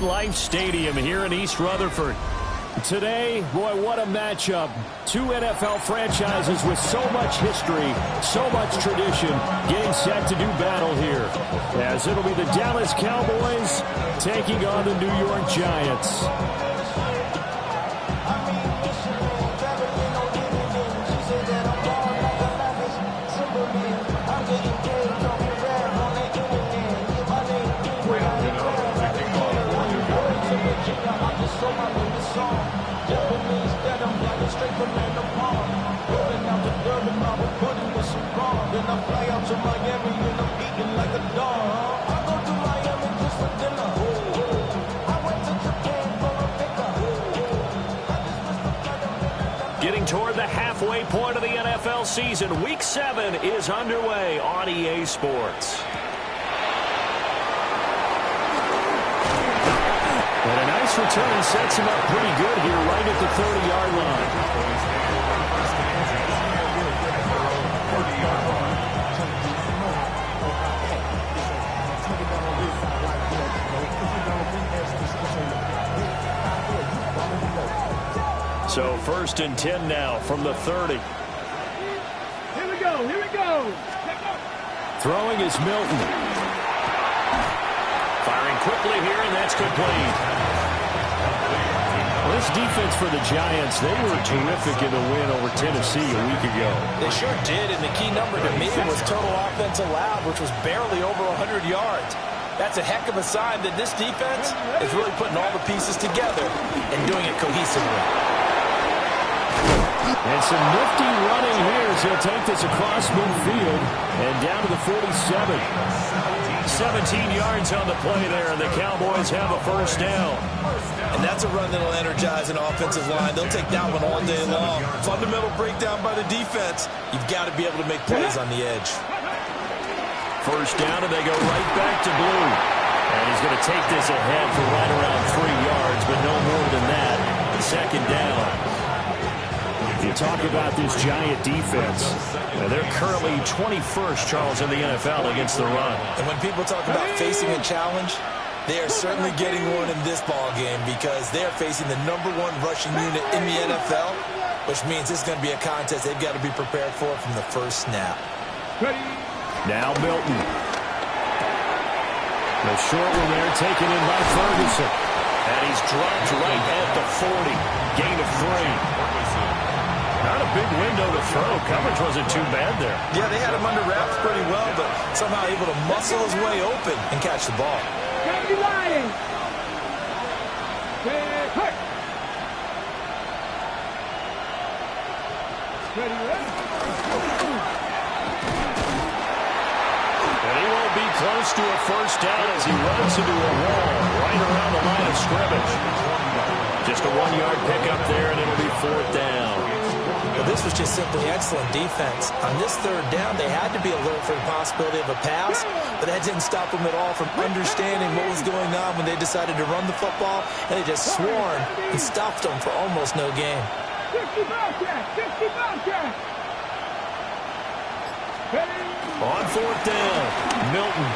MetLife Stadium here in East Rutherford. Today, boy, what a matchup. Two NFL franchises with so much history, so much tradition, getting set to do battle here. As it'll be the Dallas Cowboys taking on the New York Giants. Getting toward the halfway point of the NFL season, Week 7 is underway on EA Sports. And a nice return sets him up pretty good here right at the 30-yard line. So 1st and 10 now from the 30. Here we go. Throwing is Milton. Firing quickly here, and that's complete. Well, this defense for the Giants, they were terrific in the win over Tennessee a week ago. They sure did, and the key number to me was total offense allowed, which was barely over 100 yards. That's a heck of a sign that this defense is really putting all the pieces together and doing it cohesively. And some nifty running here as he'll take this across midfield and down to the 47. 17 yards on the play there, and the Cowboys have a first down. And that's a run that'll energize an offensive line. They'll take that one all day long. Fundamental breakdown by the defense. You've got to be able to make plays on the edge. First down, and they go right back to Blue. And he's going to take this ahead for right around 3 yards, but no more than that. Second down. You talk about this Giant defense. They're currently 21st, Charles, in the NFL against the run. And when people talk about facing a challenge, they are certainly getting one in this ball game because they are facing the #1 rushing unit in the NFL, which means this is going to be a contest they've got to be prepared for from the first snap. Now Milton. The short one there taken in by Ferguson. And he's dropped right at the 40. Gain of 3. Not a big window to throw. Coverage wasn't too bad there. Yeah, they had him under wraps pretty well, but somehow able to muscle his way open and catch the ball. And he won't be close to a first down as he runs into a wall right around the line of scrimmage. Just a 1-yard pickup there, and it'll be 4th down. Well, this was just simply excellent defense. On this 3rd down, they had to be alert for the possibility of a pass, but that didn't stop them at all from understanding what was going on when they decided to run the football, and they just swarmed and stopped them for almost no gain. On 4th down, Milton.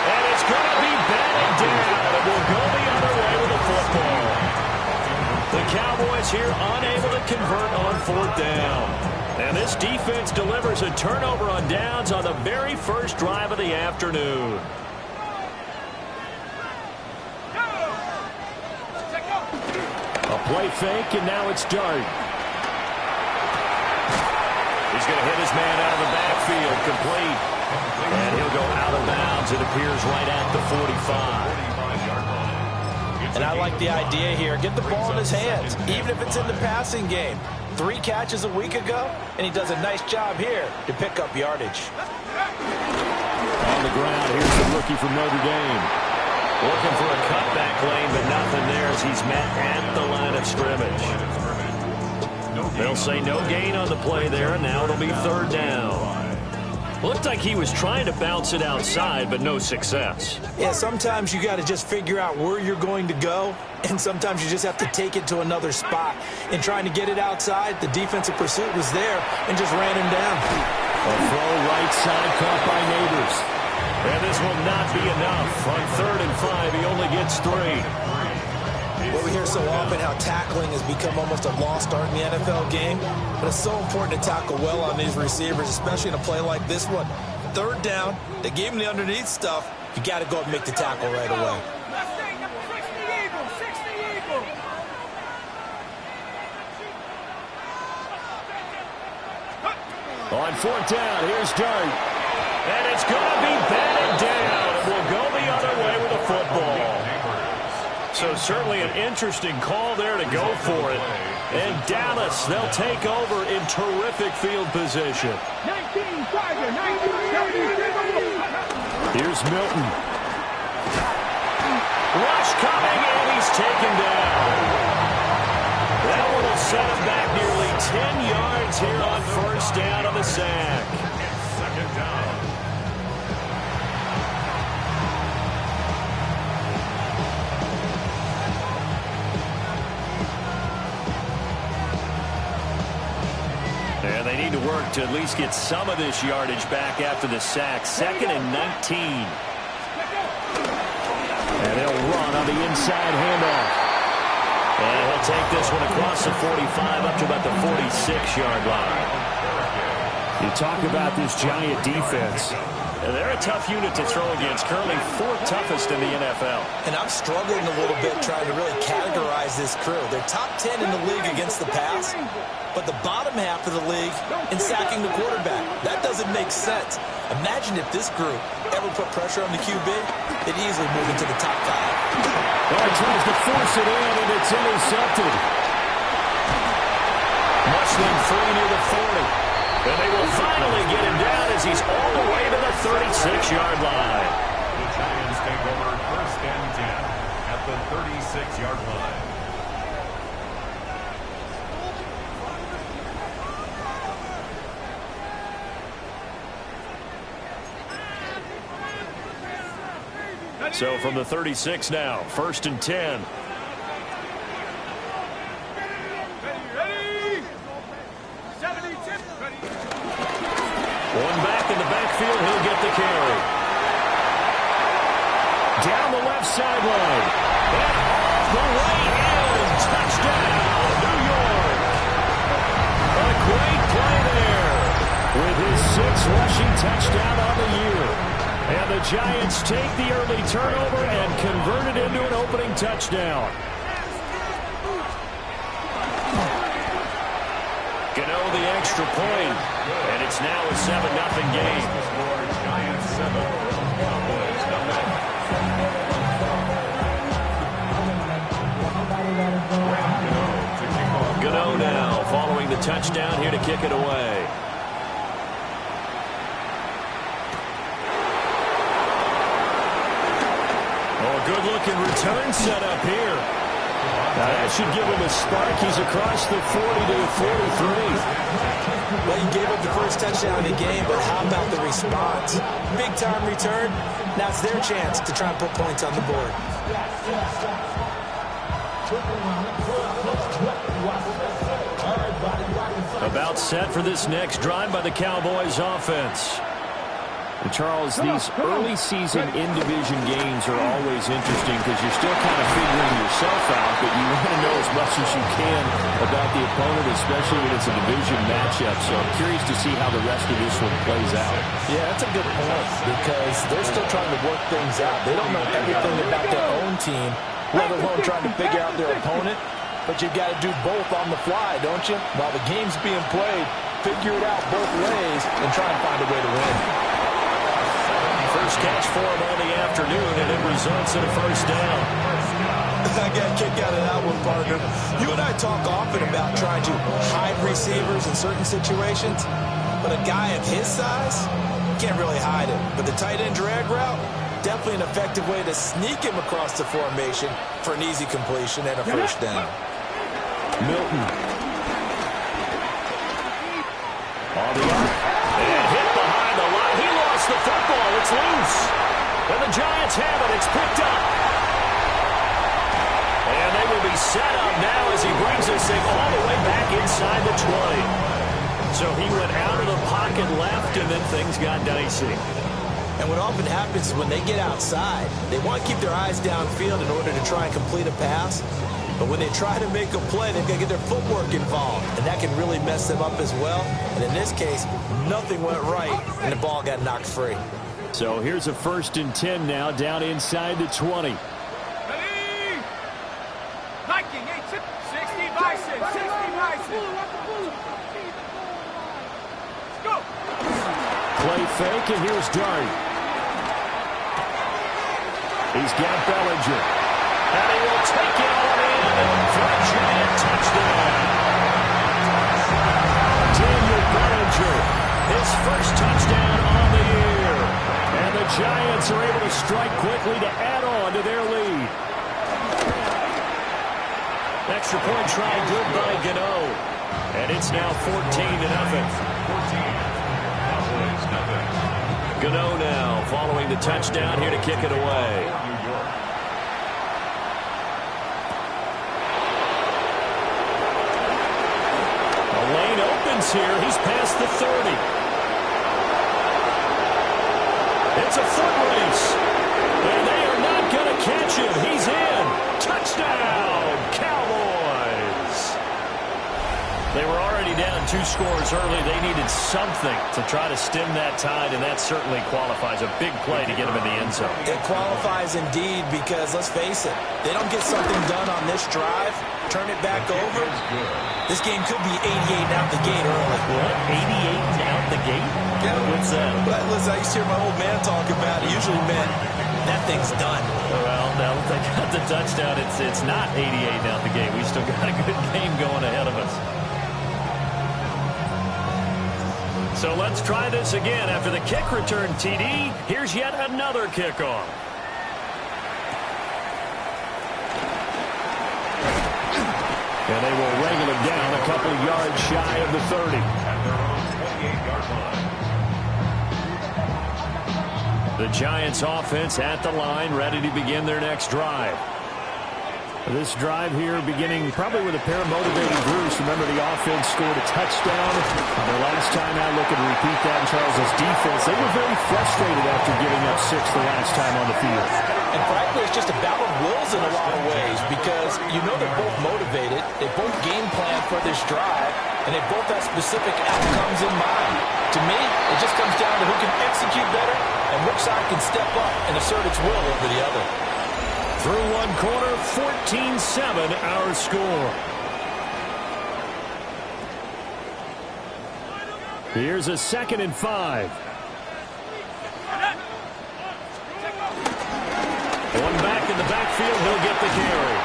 And it's going to be batted down. It will go the other way with the football. The Cowboys here unable to convert on 4th down. And this defense delivers a turnover on downs on the very first drive of the afternoon. A play fake, and now it's Dart. He's going to hit his man out of the backfield, complete. And he'll go out of bounds. It appears right at the 45. And I like the idea here. Get the ball in his hands, even if it's in the passing game. 3 catches a week ago, and he does a nice job here to pick up yardage. On the ground, here's the rookie from Notre Dame. Looking for a cutback lane, but nothing there as he's met at the line of scrimmage. They'll say no gain on the play there, and now it'll be 3rd down. Looked like he was trying to bounce it outside, but no success. Yeah, sometimes you got to just figure out where you're going to go, and sometimes you just have to take it to another spot. In trying to get it outside, the defensive pursuit was there and just ran him down. A throw right side caught by Neighbors. And this will not be enough. On 3rd and 5, he only gets 3. Well, we hear so often how tackling has become almost a lost art in the NFL game, but it's so important to tackle well on these receivers, especially in a play like this one. 3rd down, they gave him the underneath stuff. You got to go and make the tackle right away. On 4th down, here's Dart. And it's going to be batted down. It will go the other way with the football. So certainly an interesting call there to go for it. And Dallas, they'll take over in terrific field position. 19, Tiger, 19, here's Milton. Rush coming, and he's taken down. That one will set him back nearly 10 yards here on 1st down on the sack. 2nd down. And they need to work to at least get some of this yardage back after the sack. 2nd and 19. And they'll run on the inside handoff. And he'll take this one across the 45 up to about the 46-yard line. You talk about this Giant defense. They're a tough unit to throw against, currently 4th toughest in the NFL. And I'm struggling a little bit trying to really categorize this crew. They're top 10 in the league against the pass, but the bottom half of the league in sacking the quarterback. That doesn't make sense. Imagine if this group ever put pressure on the QB, they'd easily move into the top 5. Well, he tries to force it in, and it's intercepted. Muslim free near the 40. And they will finally get him down as he's all the way to the 36-yard line. The Giants take over 1st and 10 at the 36-yard line. So from the 36 now, 1st and 10. One back in the backfield, he'll get the carry. Down the left sideline. And off the way in. Touchdown, New York. A great play there with his 6th rushing touchdown on the year. And the Giants take the early turnover and convert it into an opening touchdown. Gano the extra point, and it's now a 7-0 game. Giants 7, Cowboys nothing. Gano now following the touchdown here to kick it away. Good-looking return set up here. Now that should give him a spark. He's across the 40 to the 43. Well, he gave up the first touchdown of the game, but how about the response? Big-time return. Now it's their chance to try and put points on the board. About set for this next drive by the Cowboys offense. And Charles, these early season in-division games are always interesting because you're still kind of figuring yourself out, but you want to know as much as you can about the opponent, especially when it's a division matchup. So I'm curious to see how the rest of this one plays out. Yeah, that's a good point because they're still trying to work things out. They don't know everything about their own team, let alone trying to figure out their opponent. But you've got to do both on the fly, don't you? While the game's being played, figure it out both ways and try and find a way to win. First catch for him on the afternoon, and it results in a 1st down. I got a kick out of that one, partner. You and I talk often about trying to hide receivers in certain situations, but a guy of his size can't really hide him. But the tight end drag route, definitely an effective way to sneak him across the formation for an easy completion and a 1st down. Milton. On the arc. And hit behind the line. He lost the football. It's loose. And the Giants have it. It's picked up. And they will be set up now as he brings this thing all the way back inside the 20. So he went out of the pocket left, and then things got dicey. And what often happens is when they get outside, they want to keep their eyes downfield in order to try and complete a pass. But when they try to make a play, they've got to get their footwork involved, and that can really mess them up as well. And in this case, nothing went right, and the ball got knocked free. So here's a 1st and 10 now, down inside the 20. Ready? Viking, 60 Bison, 60 Bison. Let's go. Play fake, and here's Dart. He's got Bellinger. And he will take it all in for a giant touchdown. Daniel Bellinger, his first touchdown on the year. And the Giants are able to strike quickly to add on to their lead. Extra point try good by Gano. And it's now 14-0. 14. Gano now following the touchdown here to kick it away. Lane opens here. He's past the 30. It's a foot race. And they are not going to catch him. He's in. Touchdown, Cowboys. They were already down 2 scores early. They needed something to try to stem that tide, and that certainly qualifies. A big play to get them in the end zone. It qualifies indeed because, let's face it, they don't get something done on this drive, turn it back over, this game could be 88 out the gate early. What? 88 out the gate? Yeah. What's that? But listen, I used to hear my old man talk about it. Usually meant that thing's done. Well, now that they got the touchdown, it's not 88 out the gate. We still got a good game going ahead of us. So let's try this again. After the kick return, TD, here's yet another kickoff. And they will wrangle him down a couple yards shy of the 30. At their own 28-yard line. The Giants offense at the line, ready to begin their next drive. This drive here beginning probably with a pair of motivated Bruce. Remember, the offense scored a touchdown. Their last time out, looking to repeat that in Charles' defense. They were very frustrated after giving up 6 the last time on the field. And frankly, it's just a battle of wills in a lot of ways because you know they're both motivated. They both game plan for this drive, and they both have specific outcomes in mind. To me, it just comes down to who can execute better and which side can step up and assert its will over the other. Through one quarter, 14-7 our score. Here's a 2nd and 5. One back in the backfield, he'll get the carry.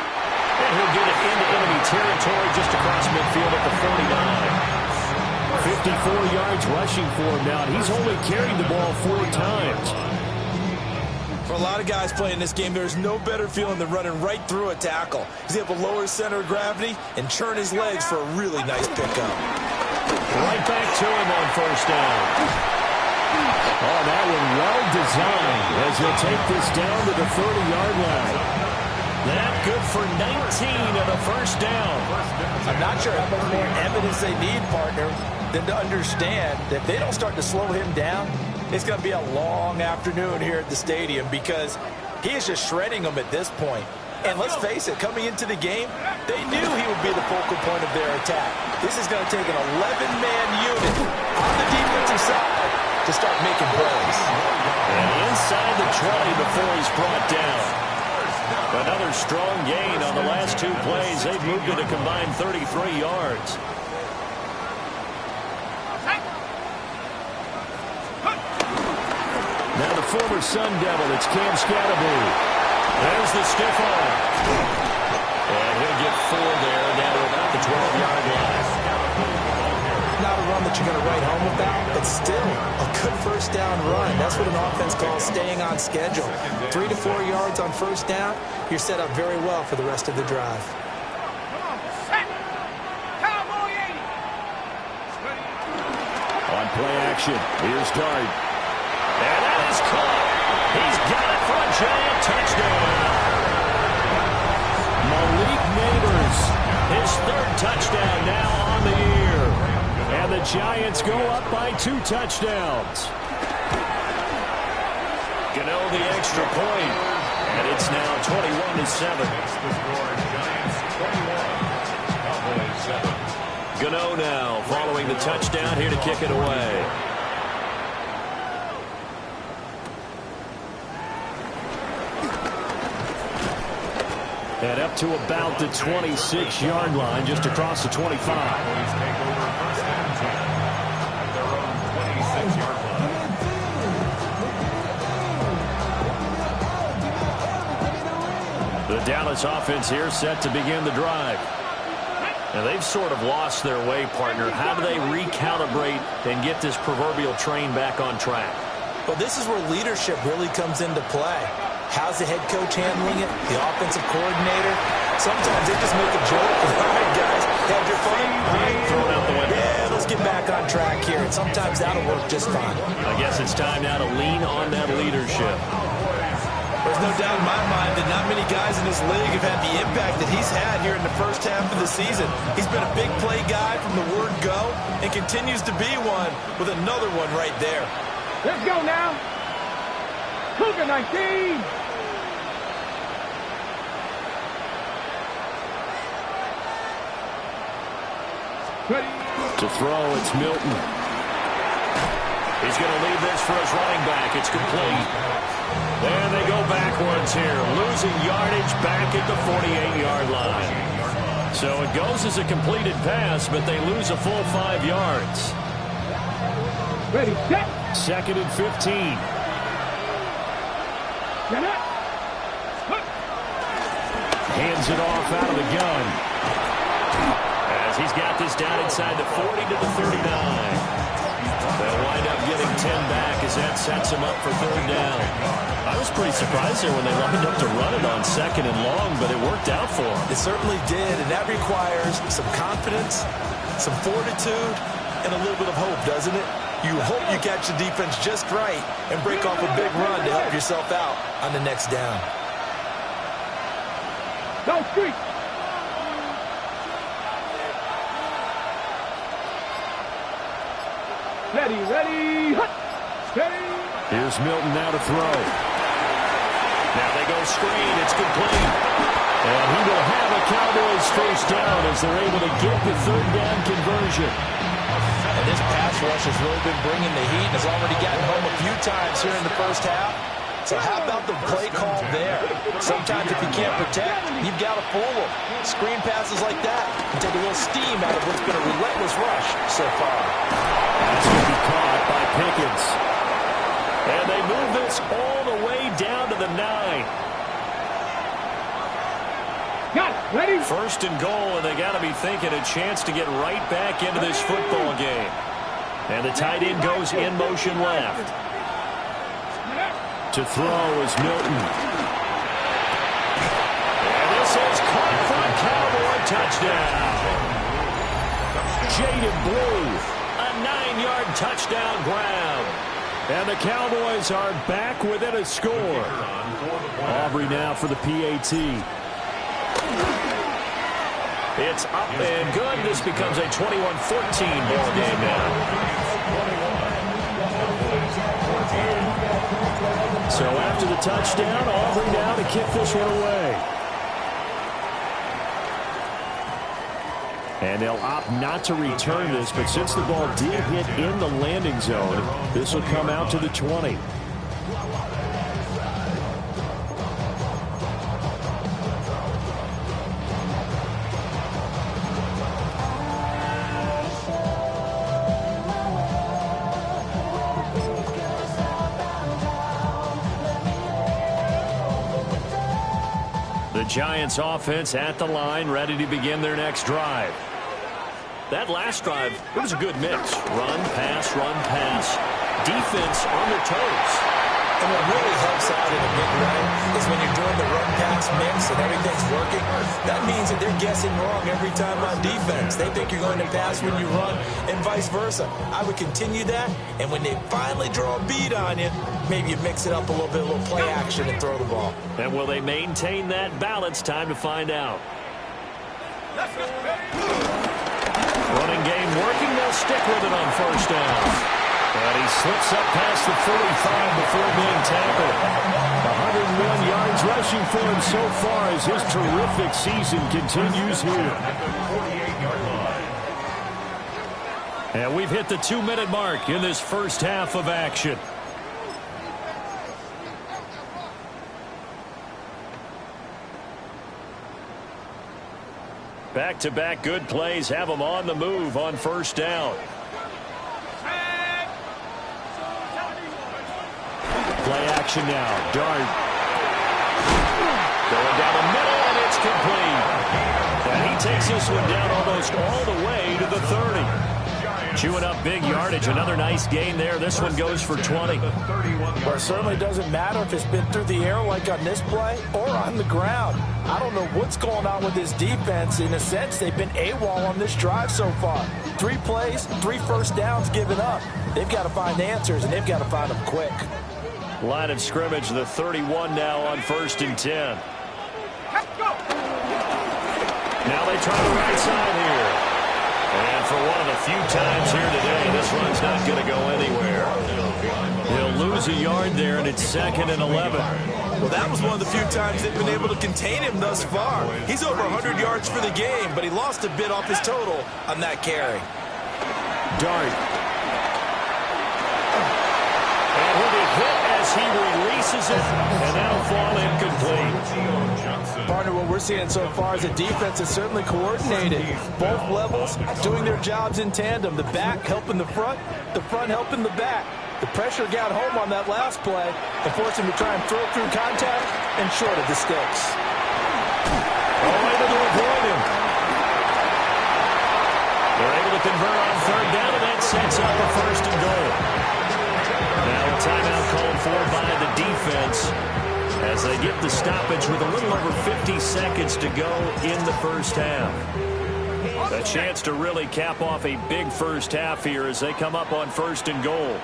And he'll get it into enemy territory just across midfield at the 49. 54 yards rushing for him now, and he's only carried the ball 4 times. For a lot of guys playing this game, there's no better feeling than running right through a tackle. He's able to lower his center of gravity and churn his legs for a really nice pickup. Right back to him on 1st down. Oh, that one well designed as he'll take this down to the 30-yard line. That good for 19 of the 1st down. I'm not sure how much more evidence they need, partner, than to understand that if they don't start to slow him down, it's going to be a long afternoon here at the stadium because he is just shredding them at this point. And let's face it, coming into the game, they knew he would be the focal point of their attack. This is going to take an 11-man unit on the defensive side to start making plays. And inside the 20 before he's brought down. Another strong gain on the last 2 plays. They've moved it a combined 33 yards. Now the former Sun Devil, it's Cam Scatterbury. There's the stiff arm. And he'll get 4 there, down to about the 12-yard line. Not a run that you're going to write home about, but still a good 1st down run. That's what an offense calls staying on schedule. 3 to 4 yards on 1st down, you're set up very well for the rest of the drive. On play action, here's Dart. And that is caught. He's got it for a giant touchdown. Malik Neighbors, his 3rd touchdown now on the year. And the Giants go up by 2 touchdowns. Gano the extra point, and it's now 21-7. The score, Giants 21, Cowboys 7. Gano now following the touchdown here to kick it away. And up to about the 26-yard line, just across the 25. Cowboys take over first and 10 at their own 26-yard line. The Dallas offense here set to begin the drive. And they've sort of lost their way, partner. How do they recalibrate and get this proverbial train back on track? Well, this is where leadership really comes into play. How's the head coach handling it? The offensive coordinator? Sometimes they just make a joke. All right, guys, had your fun? All right, throw it out the window. Yeah, let's get back on track here. And sometimes that'll work just fine. I guess it's time now to lean on that leadership. There's no doubt in my mind that not many guys in this league have had the impact that he's had here in the first half of the season. He's been a big play guy from the word go and continues to be one with another one right there. Let's go now. Cougar 19. Ready. To throw, it's Milton. He's going to leave this for his running back. It's complete. And they go backwards here, losing yardage back at the 48-yard line. So it goes as a completed pass, but they lose a full 5 yards. Ready, set. 2nd and 15. Get up. Hands it off out of the gun. As he's got this down inside the 40 to the 39. They'll wind up getting 10 back as that sets him up for 3rd down. I was pretty surprised there when they lined up to run it on 2nd and long, but it worked out for them. It certainly did, and that requires some confidence, some fortitude, and a little bit of hope, doesn't it? You hope you catch the defense just right and break off a big run to help yourself out on the next down. Go street. Ready, ready, hut. Steady. Here's Milton now to throw. Now they go screen. It's complete. And he will have a Cowboys first down as they're able to get the 3rd down conversion. And this pass rush has really been bringing the heat and has already gotten home a few times here in the first half. So how about the play call there? Sometimes if you can't protect, you've got to fool them. Screen passes like that can take a little steam out of what's been a relentless rush so far. That's going to be caught by Pickens. And they move this all the way down to the 9. Got it. Ready. 1st and goal, and they got to be thinking a chance to get right back into this football game. And the tight end goes in motion left. To throw is Milton. And this is caught for a Cowboy touchdown. Jaden Blue, a 9-yard touchdown grab. And the Cowboys are back within a score. Aubrey now for the PAT. It's up and good. This becomes a 21-14 ball game now. So after the touchdown, Aubrey now to kick this one away. And they'll opt not to return this, but since the ball did hit in the landing zone, this will come out to the 20. The Giants offense at the line, ready to begin their next drive. That last drive, it was a good mix. Run, pass, defense on their toes. And what really helps out in a big way is when you're doing the run-pass mix and everything's working, that means that they're guessing wrong every time on defense. They think you're going to pass when you run and vice versa. I would continue that, and when they finally draw a beat on you, maybe you mix it up a little bit, a little play action and throw the ball. And will they maintain that balance? Time to find out. Running game working. They'll stick with it on 1st down. And he slips up past the 45 before being tackled. 101 yards rushing for him so far as his terrific season continues here. And we've hit the 2-minute mark in this first half of action. Back-to-back good plays have them on the move on first down. Play action now. Dart. Going down the middle, and it's complete. And he takes this one down almost all the way to the 30. Chewing up big yardage. Another nice gain there. This one goes for 20. Well, it certainly doesn't matter if it's been through the air like on this play or on the ground. I don't know what's going on with this defense. In a sense, they've been AWOL on this drive so far. 3 plays, 3 first downs given up. They've got to find answers, and they've got to find them quick. Line of scrimmage, the 31 now on 1st and 10. Now they try the right side here. And for one of the few times here today, this run's not going to go anywhere. He'll lose a yard there, and it's 2nd and 11. Well, that was one of the few times they've been able to contain him thus far. He's over 100 yards for the game, but he lost a bit off his total on that carry. Dart. And he'll be hit as he releases it, and that'll fall incomplete. Partner, what we're seeing so far is a defense that's certainly coordinated. Both levels doing their jobs in tandem. The back helping the front helping the back. The pressure got home on that last play and forced him to try and throw through contact and short of the sticks. Able to avoid him. They're able to convert on 3rd down, and that sets up a 1st and goal. Now a timeout called for by the defense as they get the stoppage with a little over 50 seconds to go in the first half. A chance to really cap off a big first half here as they come up on 1st and goal.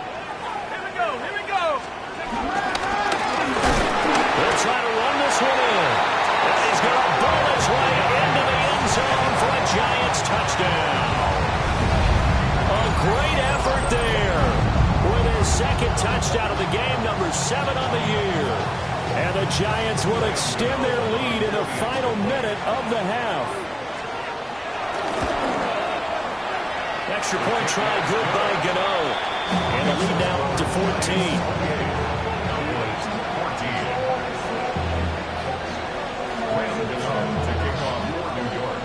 Here we go. They'll try to run this one in. And he's going to ball his way into the end zone for a Giants touchdown. A great effort there with his 2nd touchdown of the game, number 7 on the year. And the Giants will extend their lead in the final minute of the half. Extra point try good by Gano. And the lead now up to 14.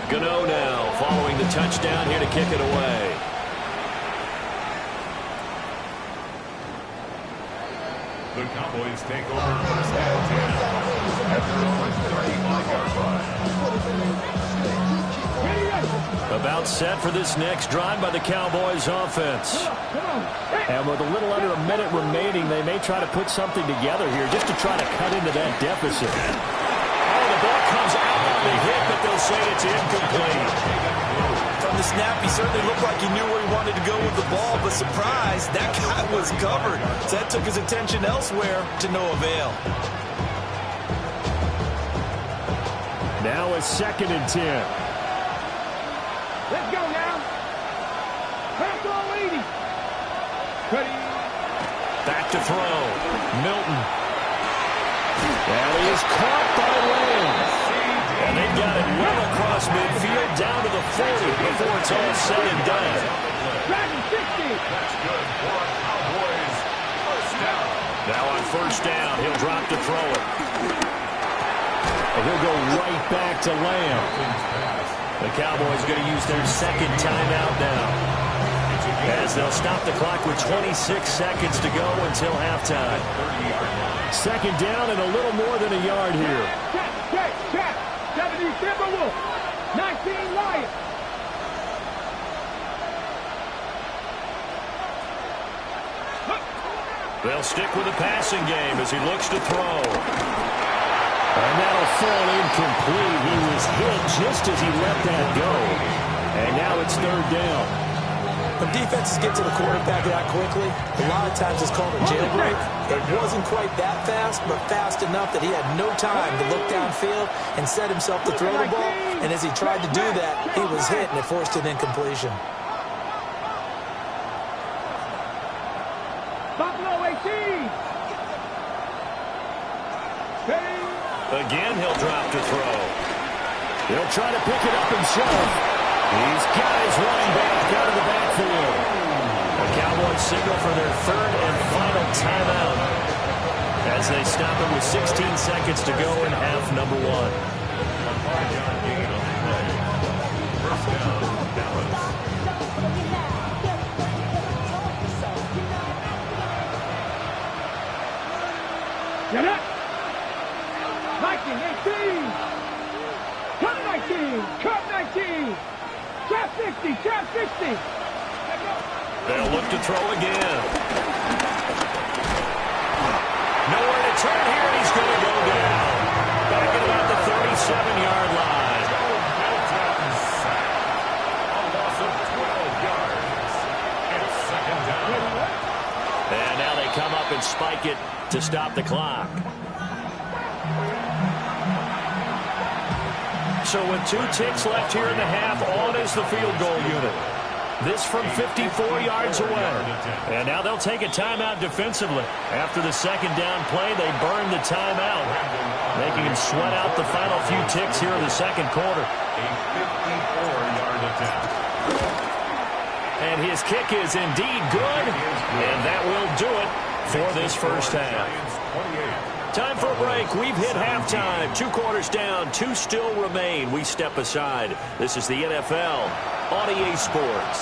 Gano now following the touchdown here to kick it away. The Cowboys take over first and 10 at their own 35-yard line. About set for this next drive by the Cowboys offense. And with a little under a minute remaining, they may try to put something together here just to try to cut into that deficit. Oh, the ball comes out on the hit, but they'll say it's incomplete. From the snap, he certainly looked like he knew where he wanted to go with the ball, but surprise, that guy was covered. So that took his attention elsewhere to no avail. Now a 2nd and 10. Let's go now. Pass all 80. Ready. Back to throw. Milton. And he is caught by Lamb. And they've got it well across midfield down to the 40 before it's all said and done. Dragon 60. That's good for our Cowboys. First down. Now on 1st down, he'll drop to throw it. And he'll go right back to Lamb. The Cowboys going to use their 2nd timeout now, as they'll stop the clock with 26 seconds to go until halftime. 2nd down and a little more than a yard here. Check. 70 Timberwolves. 19 Lions. They'll stick with the passing game as he looks to throw. And that'll fall incomplete. He was hit just as he let that go. And now it's 3rd down. When defenses get to the quarterback that quickly, a lot of times it's called a jailbreak. It wasn't quite that fast, but fast enough that he had no time to look downfield and set himself to throw the ball. And as he tried to do that, he was hit and it forced an incompletion. to throw. He'll try to pick it up himself. He's got his running back out of the backfield. The Cowboys signal for their third and final timeout as they stop it with 16 seconds to go in half number 1. First down, Dallas. Get up! 19, 18! Cut 19! Cut 19! Trap 60! Trap 60! They'll look to throw again. Nowhere to turn here, and he's going to go down. Back at about the 37-yard line. A loss of 12 yards. And a second down. And now they come up and spike it to stop the clock. So with 2 ticks left here in the half, on is the field goal unit. This from 54 yards away. And now they'll take a timeout defensively. After the second down play, they burn the timeout, making him sweat out the final few ticks here in the second quarter. A 54-yard attempt. And his kick is indeed good, and that will do it for this first half. Time for a break. We've hit halftime. 2 quarters down, 2 still remain. We step aside. This is the NFL on EA Sports.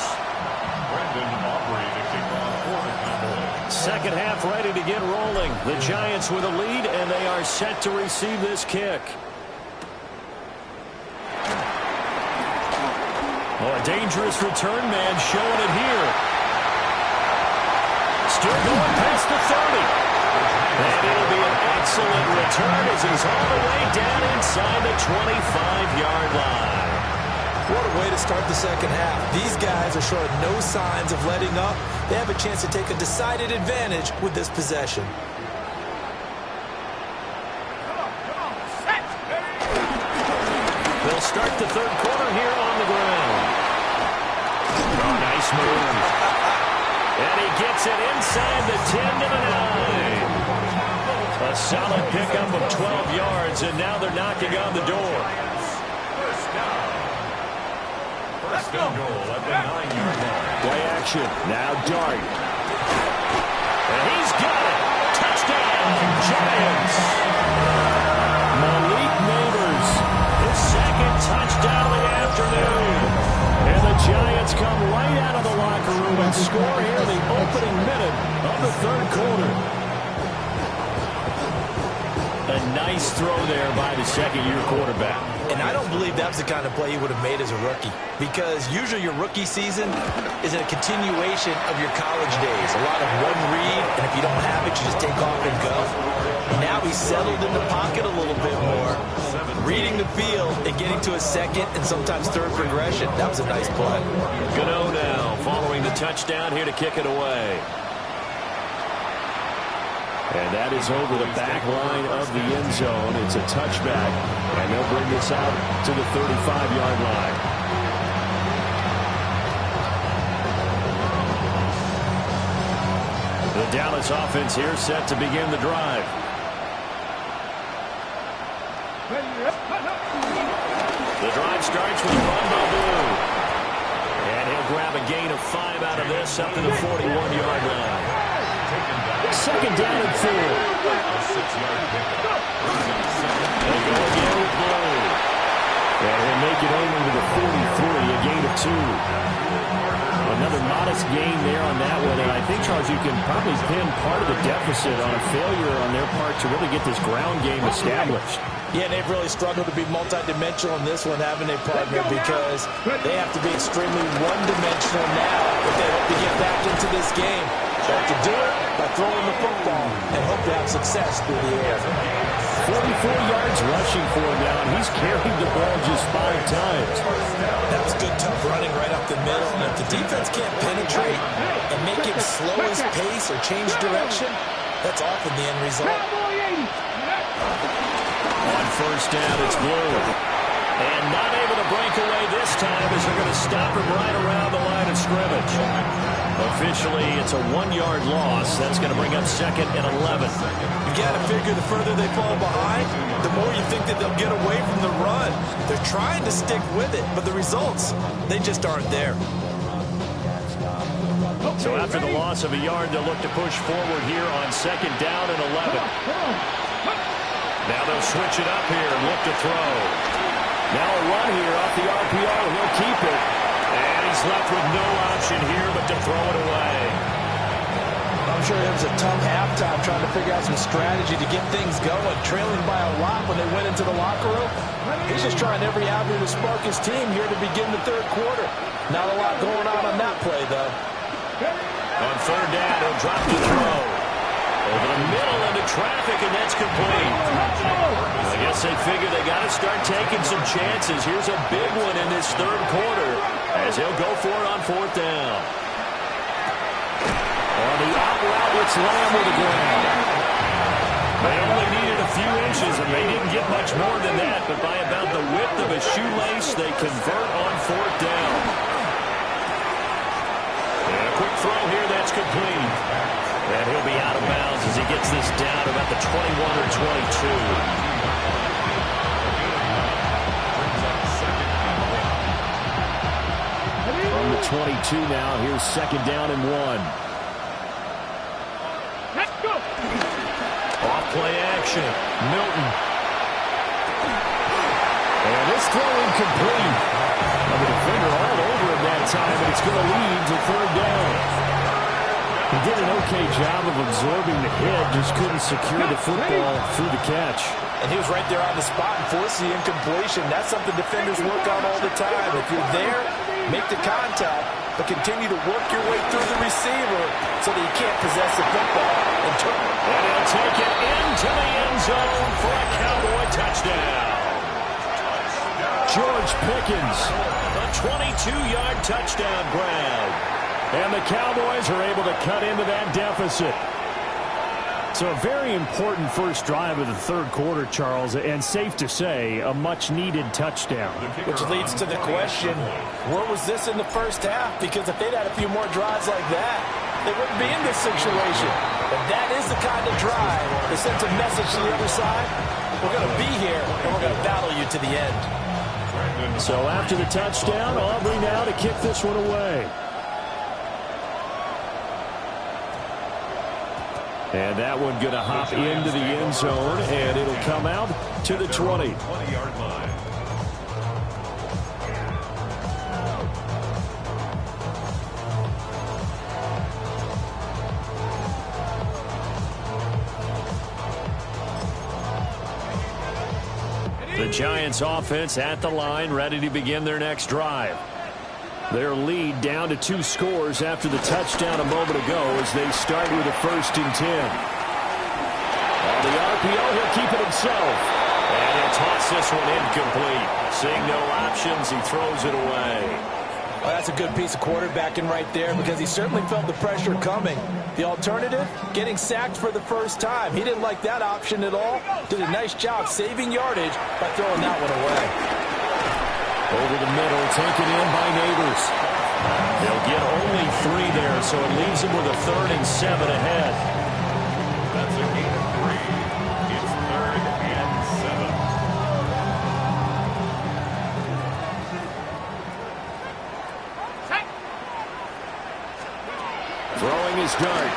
Second half ready to get rolling. The Giants with a lead, and they are set to receive this kick. Oh, a dangerous return man showing it here. Still going past the 30. And it'll be an excellent return as he's all the way down inside the 25-yard line. What a way to start the second half. These guys are showing no signs of letting up. They have a chance to take a decided advantage with this possession. They'll start the third quarter here on the ground. Oh, nice move. And he gets it inside the 10 to the 9. A solid pickup of 12 yards, and now they're knocking on the door. First and goal at the 9-yard line. Play action. Now Dart. And he's got it. Touchdown, Giants. Malik Neighbors, his second touchdown of the afternoon. And the Giants come right out of the locker room and score here in the opening minute of the third quarter. A nice throw there by the second-year quarterback. And I don't believe that was the kind of play he would have made as a rookie, because usually your rookie season is a continuation of your college days. A lot of one read, and if you don't have it, you just take off and go. Now he's settled in the pocket a little bit more, reading the field and getting to a second and sometimes third progression. That was a nice play. Gano now following the touchdown here to kick it away. And that is over the back line of the end zone. It's a touchback, and they'll bring this out to the 35-yard line. The Dallas offense here set to begin the drive. The drive starts with a run by Blue. And he'll grab a gain of 5 out of this up to the 41-yard line. Second down and 4. A 6-yard pickup. They go again with Blue. And he'll make it over to the 43, a gain of 2. Another modest gain there on that one. And I think, Charles, you can probably pin part of the deficit on a failure on their part to really get this ground game established. Yeah, they've really struggled to be multidimensional in this one, haven't they, partner? Because they have to be extremely one-dimensional now if they hope to get back into this game. They have to do it by throwing the football and hope to have success through the air. 44 yards rushing for him now, and he's carried the ball just 5 times. That was good, tough running right up the middle. And if the defense can't penetrate and make him slow his pace or change direction, that's often the end result. On first down, it's Blue. And not able to break away this time as they're going to stop him right around the line of scrimmage. Officially, it's a 1-yard loss. That's going to bring up 2nd and 11. You got to figure the further they fall behind, the more you think that they'll get away from the run. They're trying to stick with it, but the results, they just aren't there. So after the loss of a yard, they'll look to push forward here on 2nd down and 11. Now they'll switch it up here and look to throw. Now a run here off the RPO. He'll keep it. And he's left with no option here but to throw it away. I'm sure it was a tough halftime trying to figure out some strategy to get things going, trailing by a lot when they went into the locker room. He's just trying every avenue to spark his team here to begin the 3rd quarter. Not a lot going on that play, though. On 3rd down, he'll drop to throw. Over the middle into traffic, and that's complete. I guess they figure they got to start taking some chances. Here's a big one in this 3rd quarter as he'll go for it on 4th down. On the out route, it's Lamb with the ground. They only needed a few inches, and they didn't get much more than that, but by about the width of a shoelace, they convert on 4th down. And a quick throw here, that's complete. And he'll be out of bounds as he gets this down about the 21 or 22. From the 22 now, here's 2nd down and 1. Let's go. Off play action. Milton. And this throw incomplete. The defender all over him that time, but it's going to lead to 3rd down. He did an okay job of absorbing the hit, just couldn't secure the football through the catch. And he was right there on the spot and forced the incompletion. That's something defenders work on all the time. If you're there, make the contact, but continue to work your way through the receiver so that you can't possess the football. And he'll take it into the end zone for a Cowboy touchdown. George Pickens, a 22-yard touchdown grab. And the Cowboys are able to cut into that deficit. So a very important first drive of the 3rd quarter, Charles, and safe to say, a much-needed touchdown. Which leads to the question, where was this in the first half? Because if they'd had a few more drives like that, they wouldn't be in this situation. But that is the kind of drive that sends a message to the other side. We're going to be here, and we're going to battle you to the end. So after the touchdown, Aubrey now to kick this one away. And that one going to hop into the end zone, and it'll come out to the 20. 20-yard line. The Giants offense at the line, ready to begin their next drive. Their lead down to 2 scores after the touchdown a moment ago as they start with a 1st and 10. On the RPO, he'll keep it himself. And he'll toss this one incomplete. Seeing no options, he throws it away. Well, that's a good piece of quarterbacking right there because he certainly felt the pressure coming. The alternative, getting sacked for the first time. He didn't like that option at all. Did a nice job saving yardage by throwing that one away. Over the middle, taken in by Neighbors. They'll get only 3 there, so it leaves them with a 3rd and 7 ahead. That's a gain of 3. It's 3rd and 7. Throwing his dart.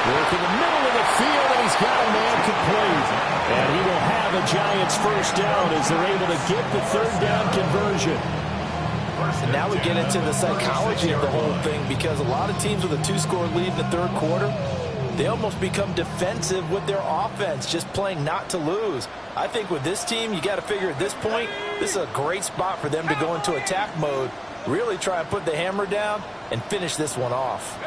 Work in the middle of the field, and he's got a man complete. And he will have a Giants first down as they're able to get the 3rd down conversion. And now we get into the psychology of the whole thing because a lot of teams with a 2-score lead in the 3rd quarter, they almost become defensive with their offense, just playing not to lose. I think with this team, you got to figure at this point, this is a great spot for them to go into attack mode, really try and put the hammer down and finish this one off.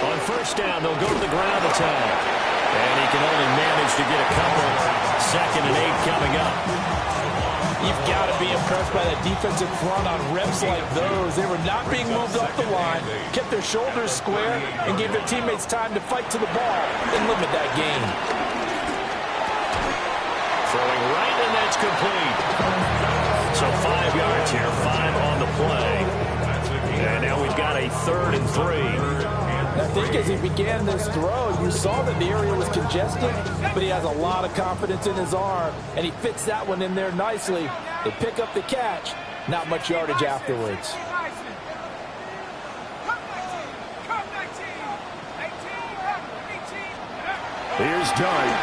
On 1st down, they'll go to the ground attack. And he can only manage to get a couple. 2nd and 8 coming up. You've got to be impressed by that defensive front on reps like those. They were not being moved up the line, kept their shoulders square, and gave their teammates time to fight to the ball and limit that gain. Throwing right, and that's complete. So 5 yards here, 5 on on the play. And now we've got a 3rd and 3. I think as he began this throw, you saw that the area was congested, but he has a lot of confidence in his arm, and he fits that one in there nicely. They pick up the catch. Not much yardage afterwards. Here's Dart.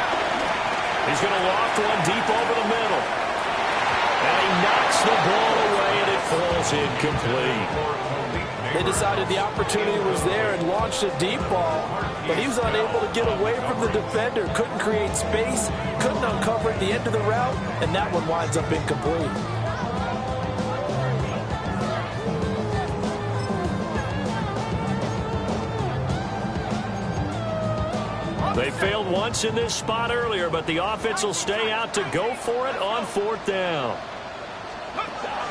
He's going to loft one deep over the middle. And he knocks the ball away, and it falls incomplete. They decided the opportunity was there and launched a deep ball, but he was unable to get away from the defender, couldn't create space, couldn't uncover at the end of the route, and that one winds up incomplete. They failed once in this spot earlier, but the offense will stay out to go for it on 4th down.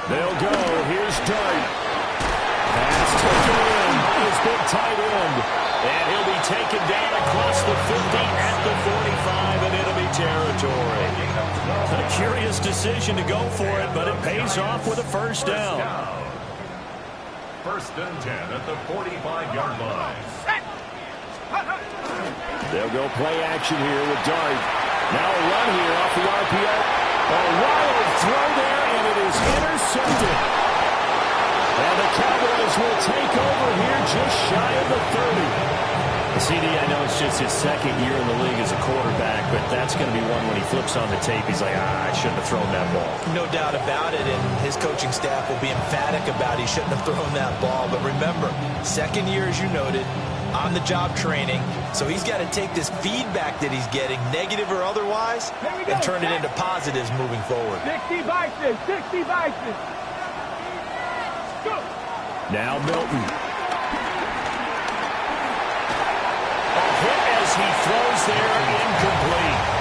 They'll go. Here's Dart. Pass taken in. His big tight end. And he'll be taken down across the 50 at the 45 and enemy territory. A curious decision to go for it, but it pays off with a 1st down. 1st and 10 at the 45-yard line. They'll go play action here with Dart. Now a run here off the RPO. A wild throw there, and it is intercepted. And the Cowboys will take over here just shy of the 30. CD, I know it's just his 2nd year in the league as a quarterback, but that's going to be one when he flips on the tape. He's like, I shouldn't have thrown that ball. No doubt about it, and his coaching staff will be emphatic about he shouldn't have thrown that ball. But remember, 2nd year, as you noted, on-the-job training, so he's got to take this feedback that he's getting, negative or otherwise, and turn it into positives moving forward. 60 Vices, 60 Vices. Go. Now Milton. A hit as he throws there, incomplete.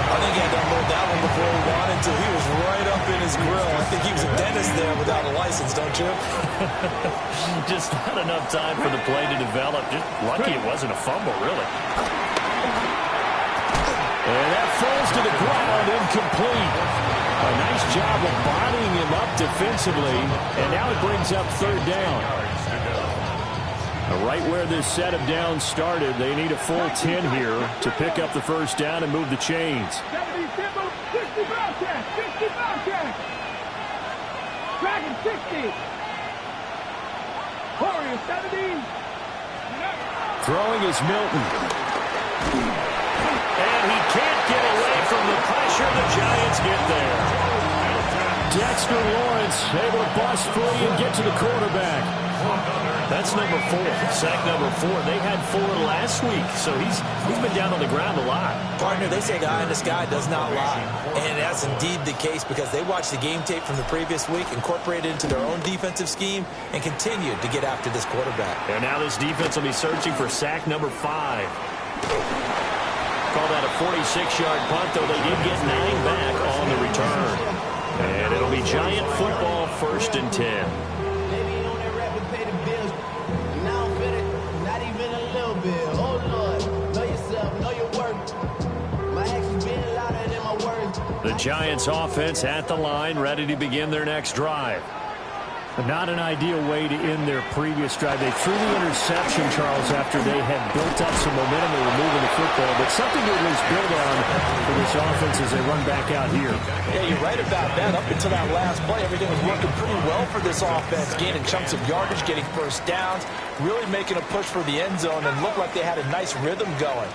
I think he had to unload that one before he wanted to. He was right up in his grill. I think he was a dentist there without a license, don't you? Just not enough time for the play to develop. Just lucky it wasn't a fumble, really. And that falls to the ground, incomplete. A nice job of bodying him up defensively, and now it brings up 3rd down. Right where this set of downs started, they need a full 10 here to pick up the 1st down and move the chains. 60 Bobcats, 60 Bobcats. Dragon 60. Warrior 70. Throwing is Milton. And he can't get away from the pressure. The Giants get there. Dexter Lawrence able to bust free and get to the quarterback. That's number 4, sack number 4. They had 4 last week, so he's been down on the ground a lot. Partner, they say the eye in the sky does not lie. And that's indeed the case because they watched the game tape from the previous week, incorporated it into their own defensive scheme, and continued to get after this quarterback. And now this defense will be searching for sack number 5. Call that a 46-yard punt, though they did get 9 back on the return. And it'll be Giant football, 1st and 10. The Giants offense at the line, ready to begin their next drive. But not an ideal way to end their previous drive. They threw the interception, Charles, after they had built up some momentum and were moving the football. But something to at least build on for this offense as they run back out here. Yeah, you're right about that. Up until that last play, everything was working pretty well for this offense, gaining chunks of yardage, getting 1st downs, really making a push for the end zone, and looked like they had a nice rhythm going.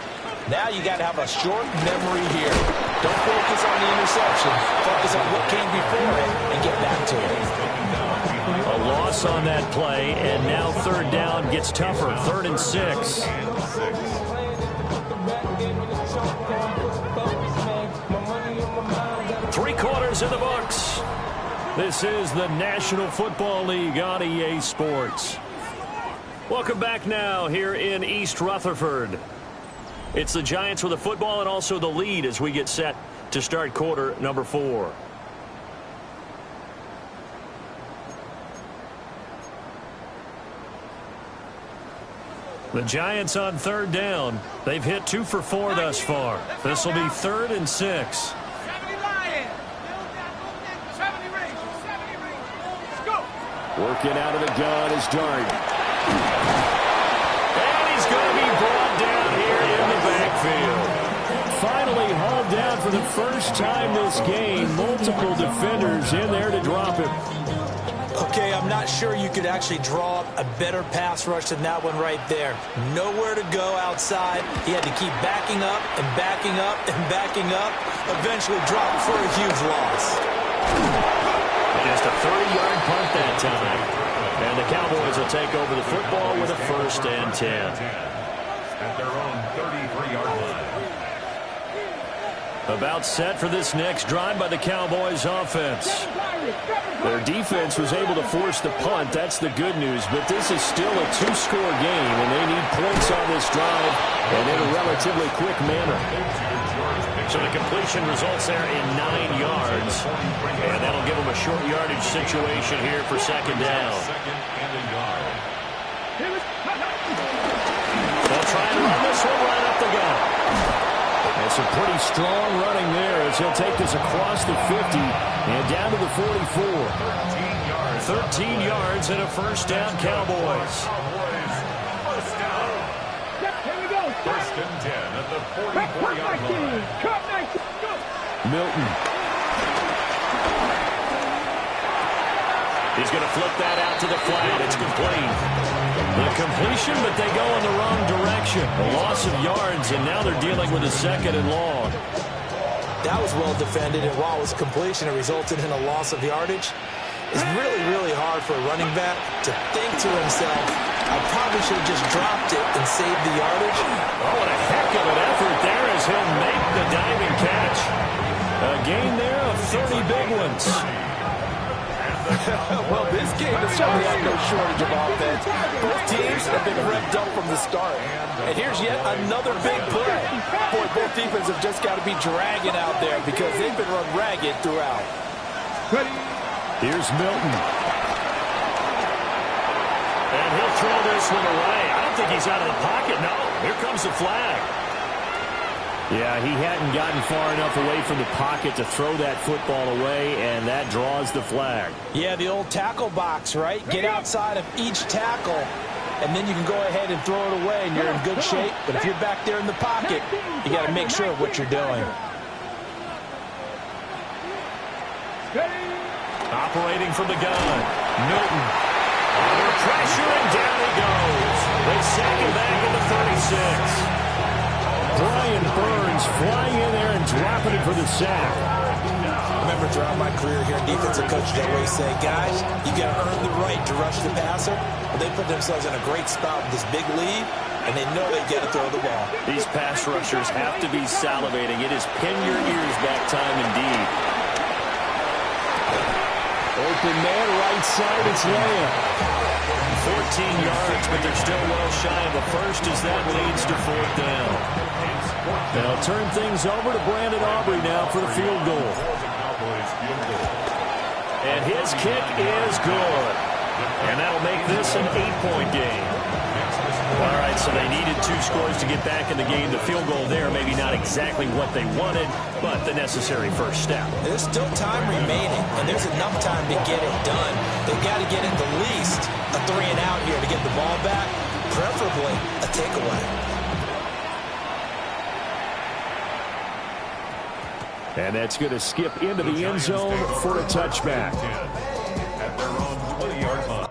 Now you got to have a short memory here. Don't focus on the interception. Focus on what came before it and get back to it. A loss on that play, and now 3rd down gets tougher. 3rd and 6. 3/4 in the books. This is the National Football League on EA Sports. Welcome back now here in East Rutherford. It's the Giants with the football and also the lead as we get set to start quarter number 4. The Giants on 3rd down. They've hit 2 for 4 thus far. This will be 3rd and 6. 70 Lions. 70 Rangers. 70 Rangers. Let's go. Working out of the gun is Dart. And he's going to be brought down here in the backfield. Finally hauled down for the first time this game. Multiple defenders in there to drop him. Okay, I'm not sure you could actually draw up a better pass rush than that one right there. Nowhere to go outside. He had to keep backing up and backing up and backing up. Eventually dropped for a huge loss. Just a 30-yard punt that time. And the Cowboys will take over the football with a 1st and 10. At their own 33-yard line. About set for this next drive by the Cowboys offense. Their defense was able to force the punt. That's the good news. But this is still a 2-score game, and they need points on this drive and in a relatively quick manner. So the completion results there in 9 yards. And that'll give them a short yardage situation here for 2nd down. They'll try and run this one right up the gut. And some pretty strong running there as he'll take this across the 50 and down to the 44. 13 yards and a 1st down, Cowboys. First and 10 at the 44-yard line. Milton. He's going to flip that out to the flat. It's complete. The completion, but they go in the wrong direction. A loss of yards, and now they're dealing with a 2nd and long. That was well defended, and while it was completion, it resulted in a loss of yardage. It's really, really hard for a running back to think to himself, I probably should have just dropped it and saved the yardage. Oh, what a heck of an effort there as he'll make the diving catch. A gain there of 30 big ones. Well, this game has certainly had no shortage of offense. Both teams have been revved up from the start. And here's yet another big play. Boy, both defenses have just got to be dragging out there because they've been run ragged throughout. Here's Milton. And he'll throw this one away. I don't think he's out of the pocket. No, here comes the flag. Yeah, he hadn't gotten far enough away from the pocket to throw that football away, and that draws the flag. Yeah, the old tackle box, right? Get outside of each tackle, and then you can go ahead and throw it away, and you're in good shape. But if you're back there in the pocket, you got to make sure of what you're doing. Operating from the gun, Milton. Under pressure, and down he goes. They sack him back into 36. Brian Burns flying in there and dropping it for the sack. I remember throughout my career here, defensive coaches always say, guys, you got to earn the right to rush the passer. But they put themselves in a great spot with this big lead, and they know they got to throw the ball. These pass rushers have to be salivating. It is pin your ears back time indeed. Open man, right side, it's Lamb. 14 yards, but they're still well shy of a first as that leads to 4th down. They'll turn things over to Brandon Aubrey now for the field goal. And his kick is good. And that'll make this an 8-point game. All right, so they needed 2 scores to get back in the game. The field goal there, maybe not exactly what they wanted, but the necessary first step. There's still time remaining, and there's enough time to get it done. They've got to get at the least a 3-and-out here to get the ball back, preferably a takeaway. And that's going to skip into the end zone for a touchback. At their own 20-yard line.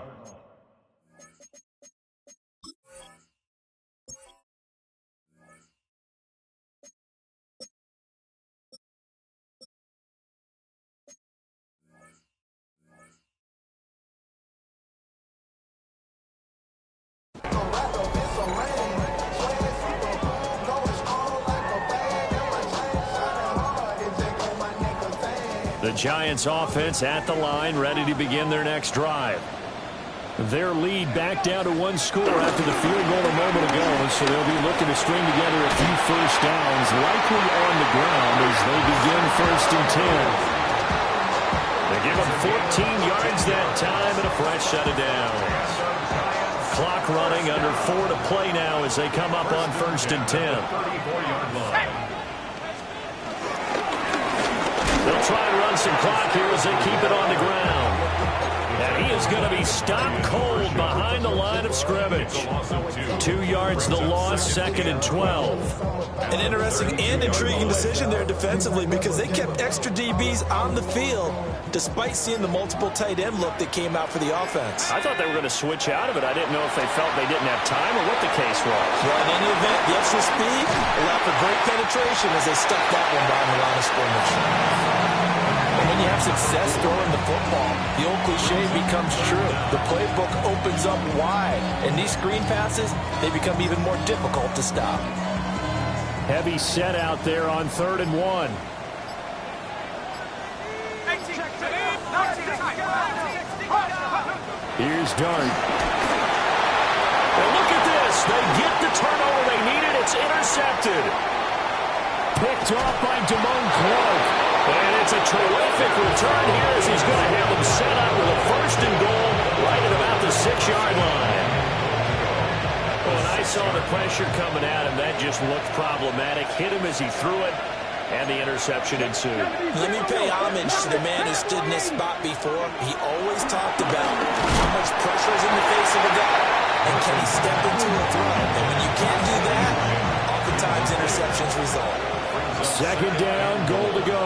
The Giants offense at the line, ready to begin their next drive. Their lead back down to 1 score after the field goal a moment ago, so they'll be looking to string together a few first downs, likely on the ground as they begin 1st and 10. They give them 14 yards that time and a fresh set of downs. Clock running, under 4 to play now as they come up on 1st and 10. 34-yard line. They'll try to run some clock here as they keep it on the ground. And He is going to be stopped cold behind the line of scrimmage. 2 yards the loss, 2nd and 12. An interesting and intriguing decision there defensively because they kept extra DBs on the field despite seeing the multiple tight end look that came out for the offense. I thought they were going to switch out of it. I didn't know if they felt they didn't have time or what the case was. Well, in any event, the extra speed allowed for great penetration as they stuck that one behind the line of scrimmage. And when you have success throwing the football, the old cliche becomes true. The playbook opens up wide, and these screen passes, they become even more difficult to stop. Heavy set out there on 3rd and 1. Here's Dart. Well, look at this. They get the turnover they needed. It's intercepted. Picked off by Damone Clark. And it's a terrific return here as he's going to have them set up with a 1st and goal right at about the 6-yard line. When I saw the pressure coming at him, that just looked problematic. Hit him as he threw it, and the interception ensued. Let me pay homage to the man who stood in this spot before. He always talked about how much pressure is in the face of a guy, and can he step into a throw. And when you can't do that, oftentimes interceptions result. 2nd down, goal to go.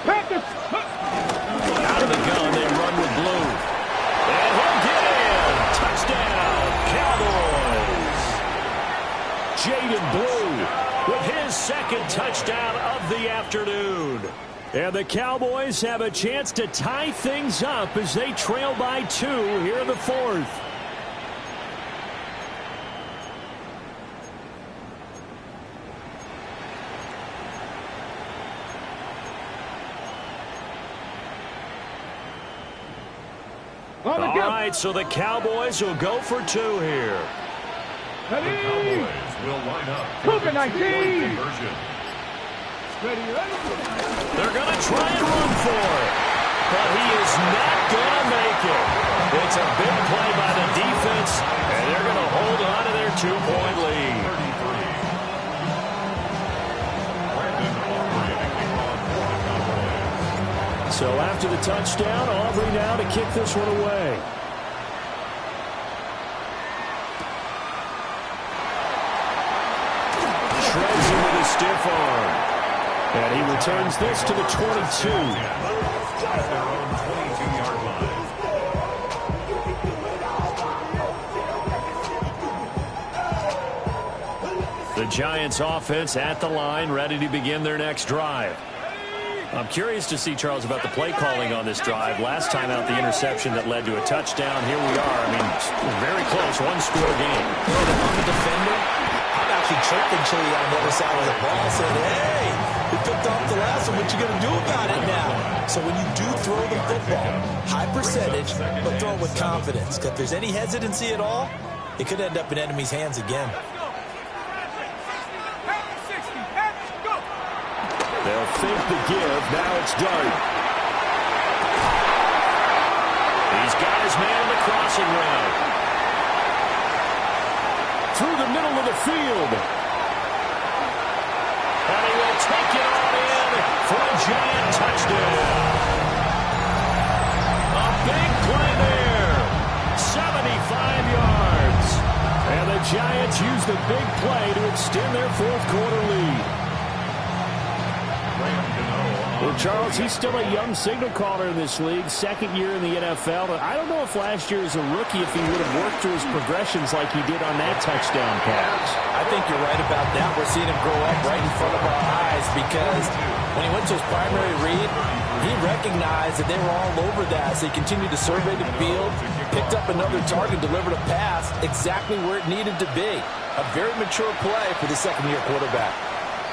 Out of the gun, they run with Blue. And he'll get in. Touchdown, Cowboys. Jaden Blue with his 2nd touchdown of the afternoon. And the Cowboys have a chance to tie things up as they trail by 2 here in the 4th. All right, so the Cowboys will go for 2 here. The Cowboys will line up for the 2-point conversion. They're going to try and run for it, but he is not going to make it. It's a big play by the defense, and they're going to hold on to their 2-point lead. So after the touchdown, Aubrey now to kick this one away. Shreds him with a stiff arm. And he returns this to the 22. At their own 22-yard line. The Giants offense at the line, ready to begin their next drive. I'm curious to see, Charles, about the play calling on this drive. Last time out, the interception that led to a touchdown. Here we are. I mean, very close. One-score game. If I'm a defender, I'm actually chirping Chili on the other side of the ball, saying, hey, we picked off the last one. What you going to do about it now? So when you do throw the football, high percentage, but throw it with confidence. Because if there's any hesitancy at all, it could end up in enemy's hands again. They'll think the give. Now it's Dart. He's got his man in the crossing route. Through the middle of the field. And he will take it on in for a Giant touchdown. A big play there. 75 yards. And the Giants use the big play to extend their 4th quarter lead. Well, Charles, he's still a young signal caller in this league, 2nd year in the NFL. I don't know if last year as a rookie if he would have worked through his progressions like he did on that touchdown pass. I think you're right about that. We're seeing him grow up right in front of our eyes because when he went to his primary read, he recognized that they were all over that. So he continued to survey the field, picked up another target, delivered a pass exactly where it needed to be. A very mature play for the 2nd-year quarterback.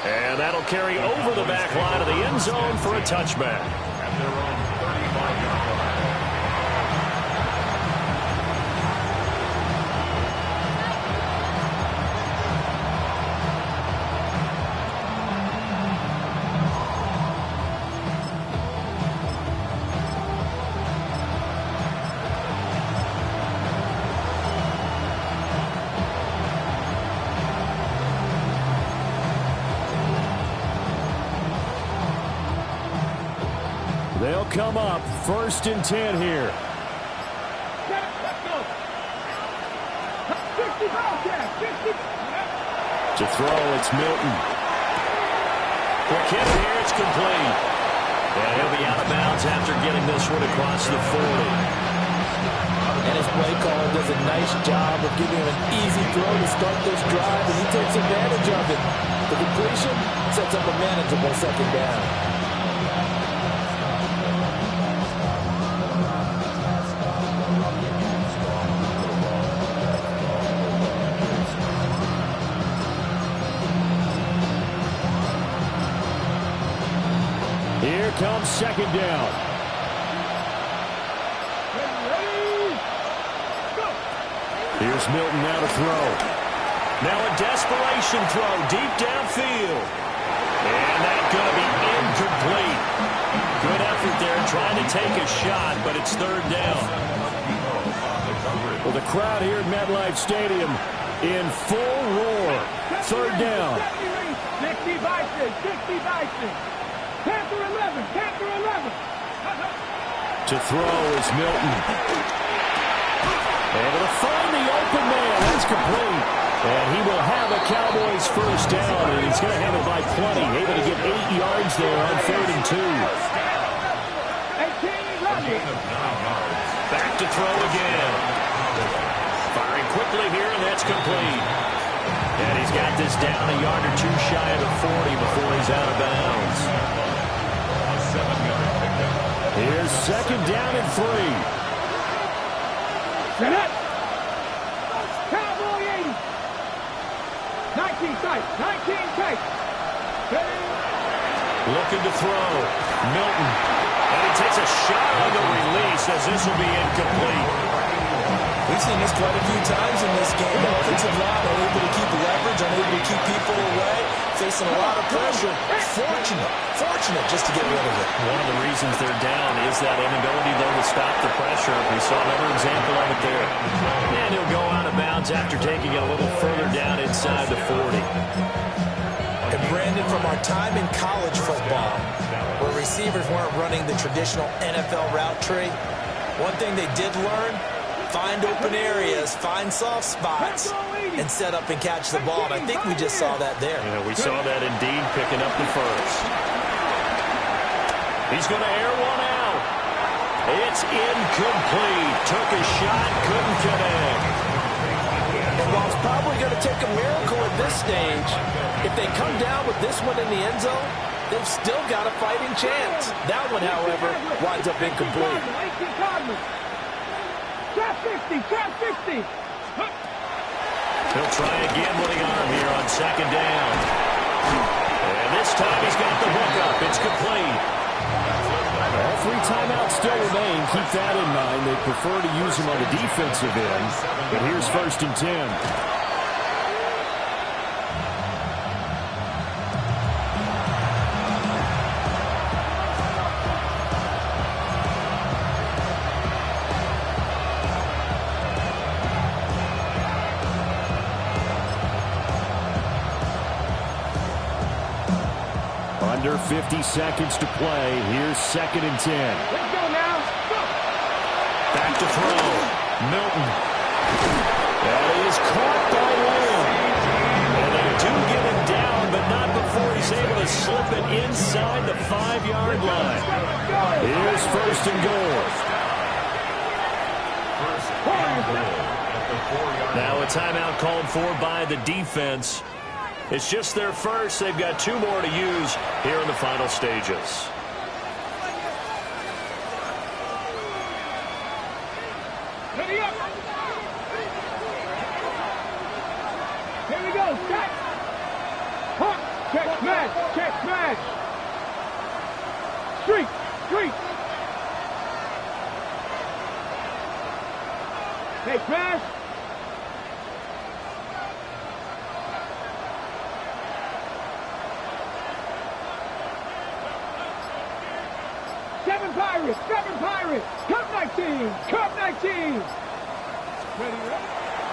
And that'll carry over the back line of the end zone for a touchback. At their own 35-yard line. They'll come up 1st and 10 here. Let's go. 50 ball tag. 50. To throw, it's Milton. Quick hit here, it's complete. And he'll be out of bounds after getting this one across the 40. And his play caller does a nice job of giving him an easy throw to start this drive, and he takes advantage of it. The completion sets up a manageable 2nd down. Here comes 2nd down. Here's Milton now to throw. Now a desperation throw deep downfield. And that's going to be incomplete. Good effort there trying to take a shot, but it's 3rd down. Well, the crowd here at MetLife Stadium in full roar. 3rd down. 60 Vikings. 60 Vikings. Panther 11. Panther 11. To throw is Milton. Able to find the open man. That's complete. And he will have a Cowboys 1st down, and he's going to have it by plenty. Able to get 8 yards there on 3rd and 2. Back to throw again. Firing quickly here, and that's complete. And he's got this down a yard or 2 shy of the 40 before he's out of bounds. Here's 2nd down and 3. Set up. Cowboy 80. 19 tight. 19 tight. Looking to throw. Milton. And he takes a shot on the release as this will be incomplete. We've seen this quite a few times in this game. The offensive line unable to keep leverage, unable to keep people away, facing a lot of pressure. Fortunate just to get rid of it. One of the reasons they're down is that inability, though, to stop the pressure. We saw another example of it there. And he'll go out of bounds after taking it a little further down inside the 40. And Brandon, from our time in college football, where receivers weren't running the traditional NFL route tree, one thing they did learn: find open areas, find soft spots, and set up and catch the ball. And I think we just saw that there. Yeah, we saw that indeed, picking up the 1st. He's going to air one out. It's incomplete. Took a shot, couldn't connect. And while it's probably going to take a miracle at this stage, if they come down with this one in the end zone, they've still got a fighting chance. That one, however, winds up incomplete. Trap 60, trap 60. He'll try again with the arm here on 2nd down. And this time he's got the hook up. It's complete. All 3 timeouts still remain. Keep that in mind. They prefer to use them on the defensive end. But here's 1st and 10. Under 50 seconds to play. Here's 2nd and 10. Let's go now. Go. Back to throw. Milton. That is caught by Lamb. And they do get him down, but not before he's able to slip it inside the 5-yard line. Here's 1st and goal. Now a timeout called for by the defense. It's just their first. They've got 2 more to use here in the final stages. Ready up. Here we go. Set. Hunt. Check smash. Check smash. Streak. Streak. Hey, smash. Seven Pirates, Cup 19, Cup 19.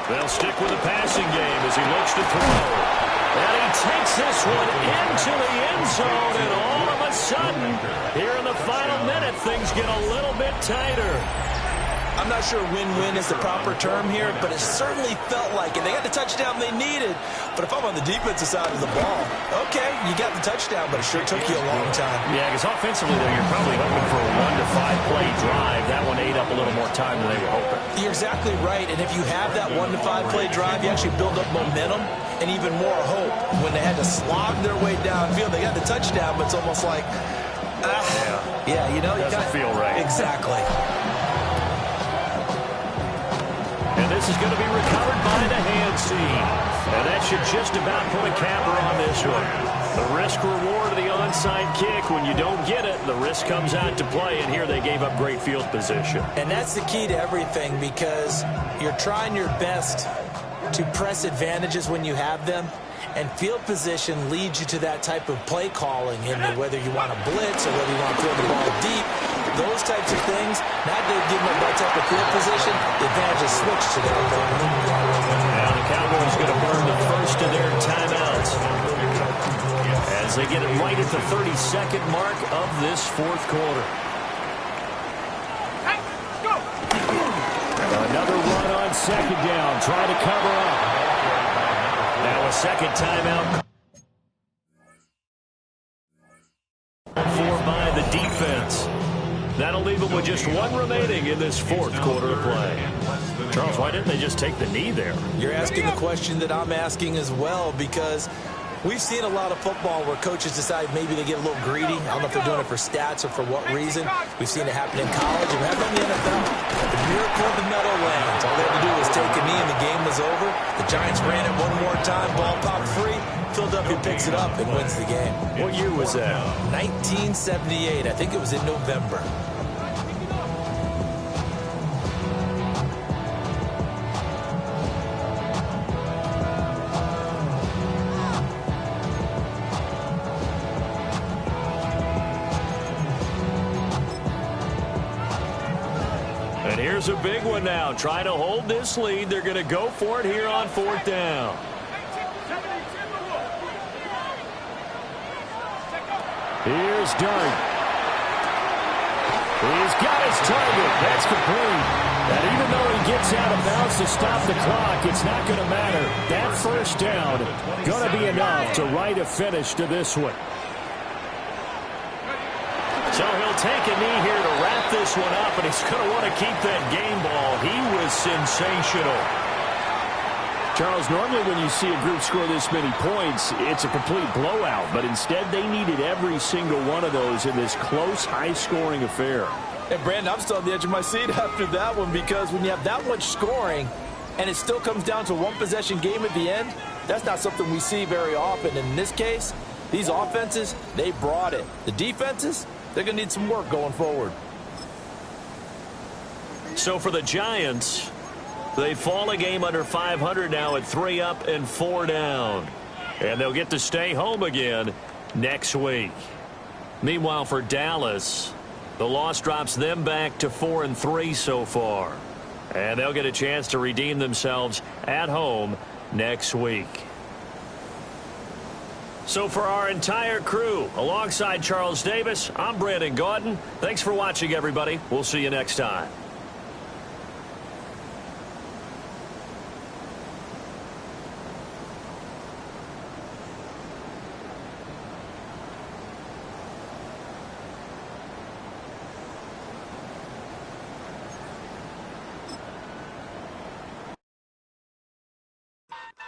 They'll stick with the passing game as he looks to throw. And he takes this one into the end zone, and all of a sudden, here in the final minute, things get a little bit tighter. I'm not sure win-win is the proper term here, but it certainly felt like it. They got the touchdown they needed, but if I'm on the defensive side of the ball, okay, you got the touchdown, but it sure took you a long time. Yeah, because offensively, though, you're probably hoping for a 1 to 5 play drive. That one ate up a little more time than they were hoping. You're exactly right, and if you have that 1 to 5 play drive, you actually build up momentum and even more hope. When they had to slog their way downfield, they got the touchdown, but it's almost like, yeah, you know, you doesn't feel right. Exactly. And this is going to be recovered by the hands team. And that should just about put a capper on this one. The risk-reward of the onside kick. When you don't get it, the risk comes out to play. And here they gave up great field position. And that's the key to everything, because you're trying your best to press advantages when you have them. And field position leads you to that type of play calling, in whether you want to blitz or whether you want to throw the ball deep. Those types of things, not that give them that type of field position, the advantage is switched to their opponent. Now the Cowboys going to burn the first of their timeouts as they get it right at the 32nd mark of this fourth quarter. Hey, go! Another run on second down. Try to cover up. Now a second timeout. For by the defense. That'll leave them with just one remaining in this fourth quarter of play. Charles, why didn't they just take the knee there? You're asking the question that I'm asking as well, because we've seen a lot of football where coaches decide maybe they get a little greedy. I don't know if they're doing it for stats or for what reason. We've seen it happen in college and happen in the NFL. The miracle of the Meadowlands. All they had to do was take a knee and the game was over. The Giants ran it one more time. Ball popped free. Philadelphia picks it up and wins the game. What year was that? 1978. I think it was in November. And here's a big one now. Trying to hold this lead. They're going to go for it here on fourth down. Here's Dart. He's got his target. That's complete. And even though he gets out of bounds to stop the clock, it's not going to matter. That first down going to be enough to write a finish to this one. So he'll take a knee here to wrap this one up, and he's going to want to keep that game ball. He was sensational. Charles, normally when you see a group score this many points, it's a complete blowout. But instead, they needed every single one of those in this close, high-scoring affair. And, Brandon, I'm still on the edge of my seat after that one, because when you have that much scoring and it still comes down to one possession game at the end, that's not something we see very often. And in this case, these offenses, they brought it. The defenses, they're going to need some work going forward. So for the Giants, they fall a game under 500 now at 3 up and 4 down. And they'll get to stay home again next week. Meanwhile, for Dallas, the loss drops them back to 4-3 so far. And they'll get a chance to redeem themselves at home next week. So for our entire crew, alongside Charles Davis, I'm Brandon Gaudin. Thanks for watching, everybody. We'll see you next time.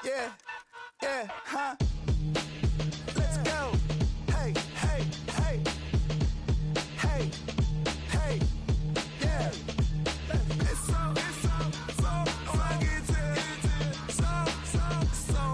Yeah, yeah, huh? Let's go. Hey, hey, hey. Hey, hey, yeah. It's so fucking so right. It's so right. It's so fucking so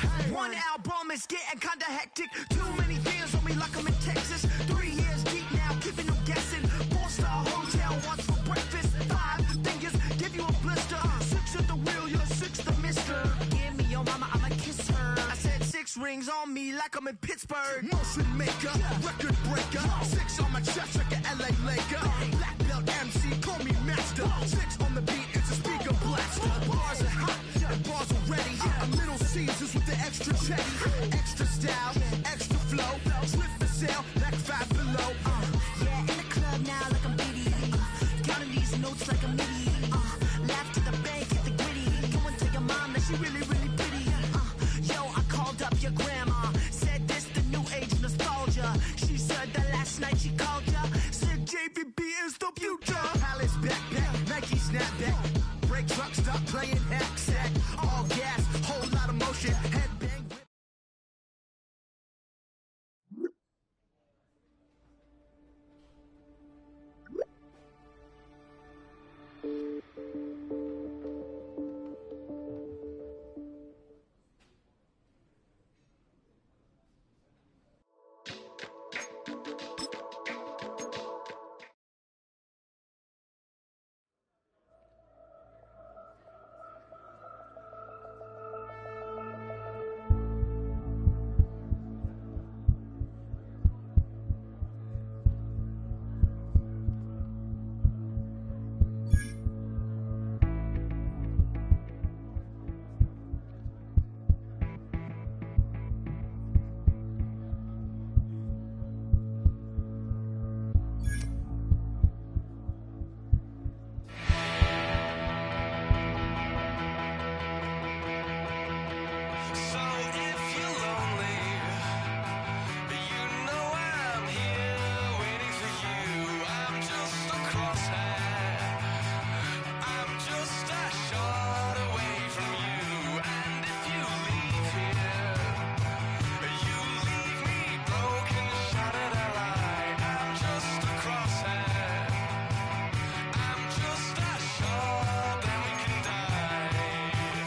right. One album is getting kinda hectic. Too many fans on me like I'm in Texas. 3 years deep now, keeping them guessing. 4-star hotel, what's for breakfast? 5 fingers, give you a blister. 6 at the wheel, you're 6 the mister. Give me your mama, I'ma kiss her. I said 6 rings on me like I'm in Pittsburgh. Motion maker, record breaker. 6 on my chest like an LA Laker. Black belt MC, call me master. 6 on the beat. Teddy, extra style, extra flow, swift for sale, like Five Below. Yeah, in the club now like I'm Diddy. Counting these notes like a MIDI. Laugh to the bank, hit the gritty. Go and tell your mom that she really, really pretty. Yo, I called up your grandma. Said this the new age nostalgia. She said that last night she called ya. Said JVB is the future. Palace backpack, Nike snapback. Break truck, stop playing hack.